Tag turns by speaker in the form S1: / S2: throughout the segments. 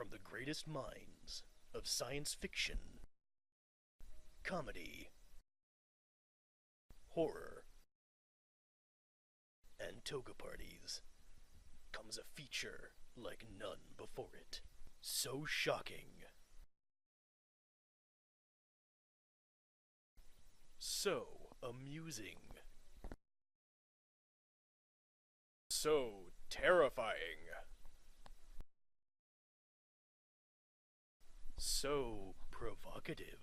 S1: from the greatest minds of science fiction, comedy, horror, and toga parties comes a feature like none before it. So shocking, so amusing, so terrifying, so provocative.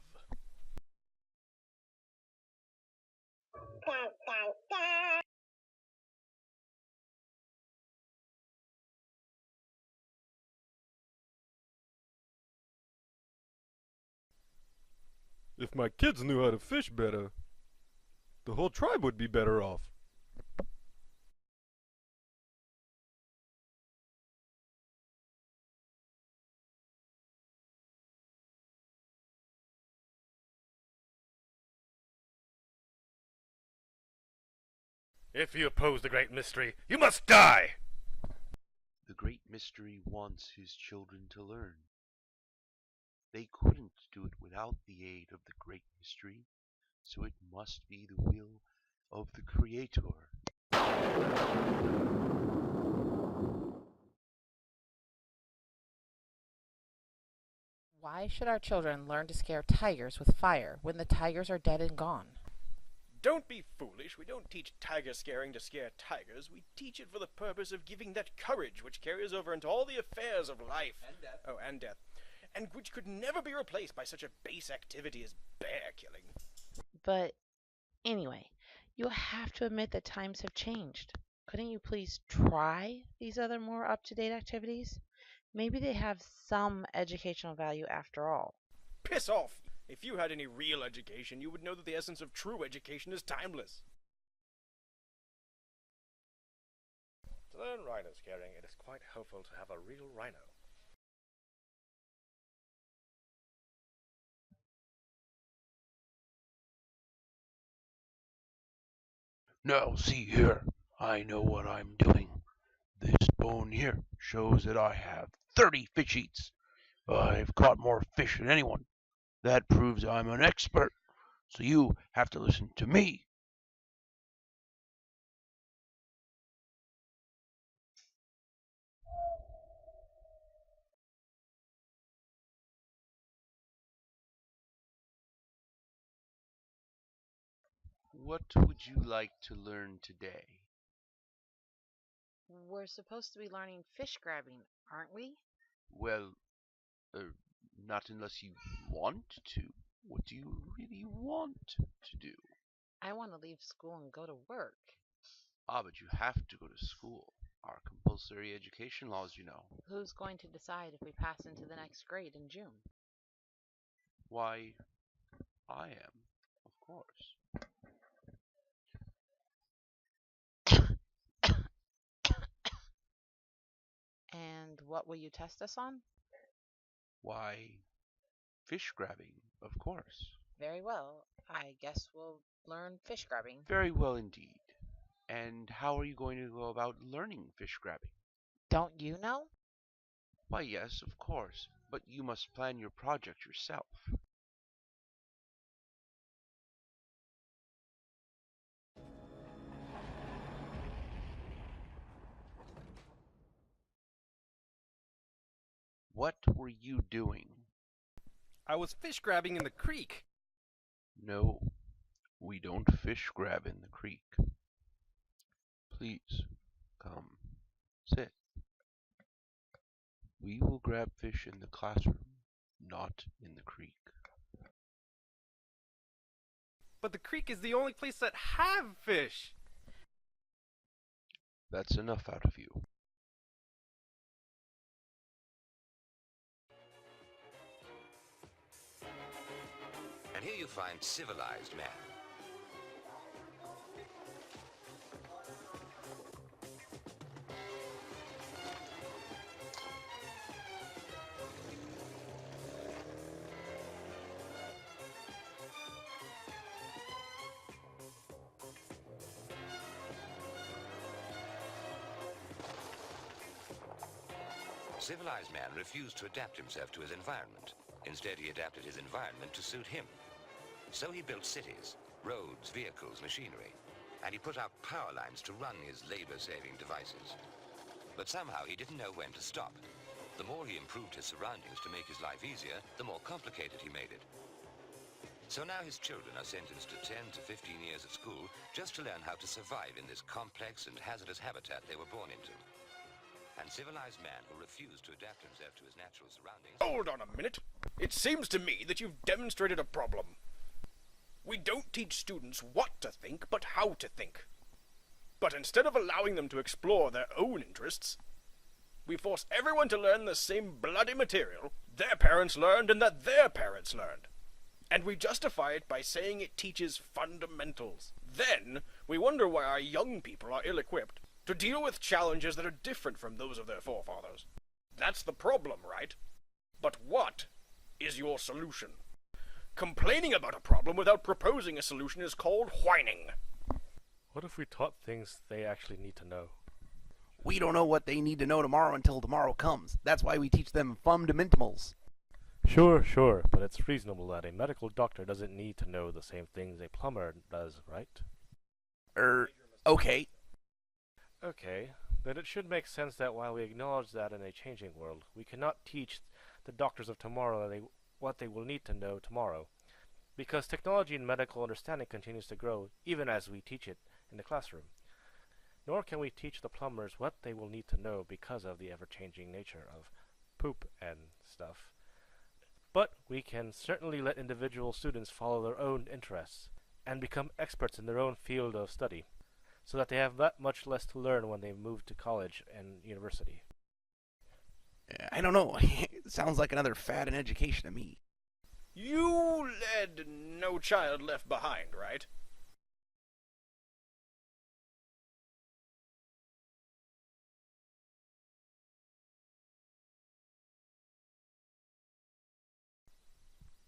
S2: If my kids knew how to fish better, the whole tribe would be better off.
S3: If you oppose the Great Mystery, you must die!
S4: The Great Mystery wants his children to learn. They couldn't do it without the aid of the Great Mystery, so it must be the will of the Creator.
S5: Why should our children learn to scare tigers with fire when the tigers are dead and gone?
S1: Don't be foolish. We don't teach tiger scaring to scare tigers. We teach it for the purpose of giving that courage which carries over into all the affairs of life.
S6: And death.
S1: Oh, and death. And which could never be replaced by such a base activity as bear killing.
S5: But anyway, you have to admit that times have changed. Couldn't you please try these other more up-to-date activities? Maybe they have some educational value after all.
S1: Piss off! If you had any real education, you would know that the essence of true education is timeless.
S3: To learn rhino scaring, it is quite helpful to have a real rhino.
S4: Now see here, I know what I'm doing. This bone here shows that I have 30 fish eats. I've caught more fish than anyone. That proves I'm an expert. So you have to listen to me. What would you like to learn today?
S5: We're supposed to be learning fish grabbing, aren't we?
S4: Well, not unless you want to. What do you really want to do?
S5: I want to leave school and go to work.
S4: Ah, but you have to go to school. Our compulsory education laws, you know.
S5: Who's going to decide if we pass into the next grade in June?
S4: Why, I am, of course.
S5: And what will you test us on?
S4: Why, fish grabbing, of course.
S5: Very well. I guess we'll learn fish grabbing.
S4: Very well indeed. And how are you going to go about learning fish grabbing?
S5: Don't you know?
S4: Why, yes, of course, but you must plan your project yourself. What were you doing?
S2: I was fish grabbing in the creek.
S4: No, we don't fish grab in the creek. Please, come, sit. We will grab fish in the classroom, not in the creek.
S2: But the creek is the only place that have fish.
S4: That's enough out of you.
S6: And here you find civilized man. Civilized man refused to adapt himself to his environment. Instead, he adapted his environment to suit him. So he built cities, roads, vehicles, machinery, and he put out power lines to run his labor-saving devices. But somehow he didn't know when to stop. The more he improved his surroundings to make his life easier, the more complicated he made it. So now his children are sentenced to 10 to 15 years at school just to learn how to survive in this complex and hazardous habitat they were born into. And civilized man who refused to adapt himself to his natural surroundings...
S1: Hold on a minute. It seems to me that you've demonstrated a problem. We don't teach students what to think, but how to think. But instead of allowing them to explore their own interests, we force everyone to learn the same bloody material their parents learned and that their parents learned. And we justify it by saying it teaches fundamentals. Then, we wonder why our young people are ill-equipped to deal with challenges that are different from those of their forefathers. That's the problem, right? But what is your solution? Complaining about a problem without proposing a solution is called whining.
S3: What if we taught things they actually need to know?
S7: We don't know what they need to know tomorrow until tomorrow comes. That's why we teach them fundamentals.
S3: Sure, but it's reasonable that a medical doctor doesn't need to know the same things a plumber does, right?
S7: Okay.
S3: Okay, then it should make sense that while we acknowledge that in a changing world, we cannot teach the doctors of tomorrow what they will need to know tomorrow, because technology and medical understanding continues to grow even as we teach it in the classroom. Nor can we teach the plumbers what they will need to know because of the ever-changing nature of poop and stuff. But we can certainly let individual students follow their own interests and become experts in their own field of study, so that they have that much less to learn when they move to college and university.
S7: I don't know. It sounds like another fad in education to me.
S1: You led No Child Left Behind, right?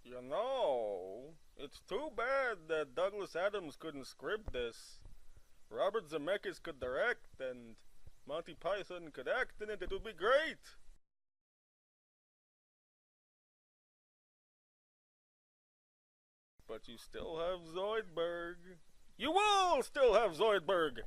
S2: You know, it's too bad that Douglas Adams couldn't script this. Robert Zemeckis could direct, and Monty Python could act in it. It would be great. But you still have Zoidberg. You will still have Zoidberg!